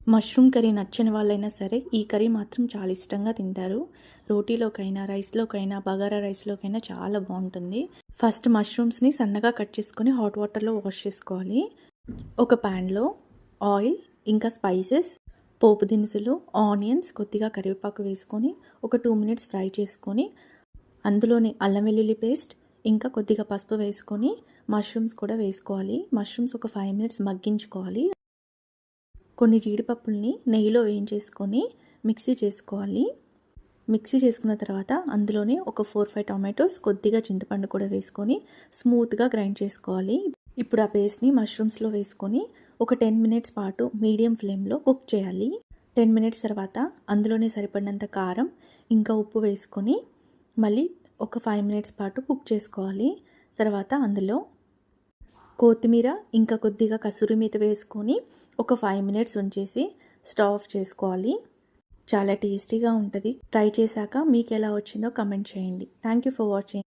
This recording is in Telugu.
మష్రూమ్ కర్రీ నచ్చని వాళ్ళైనా సరే ఈ కర్రీ మాత్రం చాలా ఇష్టంగా తింటారు. రోటీలోకైనా, రైస్‌లోకైనా, బగారా రైస్‌లోకైనా చాలా బావుంటుంది. ఫస్ట్ మష్రూమ్స్‌ని సన్నగా కట్ చేసుకొని హాట్ వాటర్‌లో వాష్ చేసుకోవాలి. ఒక ప్యాన్‌లో ఆయిల్, ఇంకా స్పైసెస్, పోపు దినుసులు, ఆనియన్స్, కొద్దిగా కరివేపాకు వేసుకొని ఒక 2 మినిట్స్ ఫ్రై చేసుకొని అందులోనే అల్లం వెల్లుల్లి పేస్ట్, ఇంకా కొద్దిగా పసుపు వేసుకొని మష్రూమ్స్ కూడా వేసుకోవాలి. మష్రూమ్స్ ఒక 5 మినిట్స్ మగ్గించుకోవాలి. కొన్ని జీడిపప్పుల్ని నెయ్యిలో వేయించేసుకొని మిక్సీ చేసుకోవాలి. మిక్సీ చేసుకున్న తర్వాత అందులోనే ఒక 4, 5 టొమాటోస్, కొద్దిగా చింతపండు కూడా వేసుకొని స్మూత్గా గ్రైండ్ చేసుకోవాలి. ఇప్పుడు ఆ పేస్ట్ని మష్రూమ్స్లో వేసుకొని ఒక 10 మినిట్స్ పాటు మీడియం ఫ్లేమ్లో కుక్ చేయాలి. 10 మినిట్స్ తర్వాత అందులోనే సరిపడినంత కారం, ఇంకా ఉప్పు వేసుకొని మళ్ళీ ఒక 5 మినిట్స్ పాటు కుక్ చేసుకోవాలి. తర్వాత అందులో కొత్తిమీర, ఇంకా కొద్దిగా కసూరి మేతి వేసుకొని ఒక 5 మినిట్స్ ఉంచేసి స్టవ్ ఆఫ్ చేసుకోవాలి. చాలా టేస్టీగా ఉంటుంది. ట్రై చేశాక మీకు ఎలా వచ్చిందో కమెంట్ చేయండి. Thank you for watching.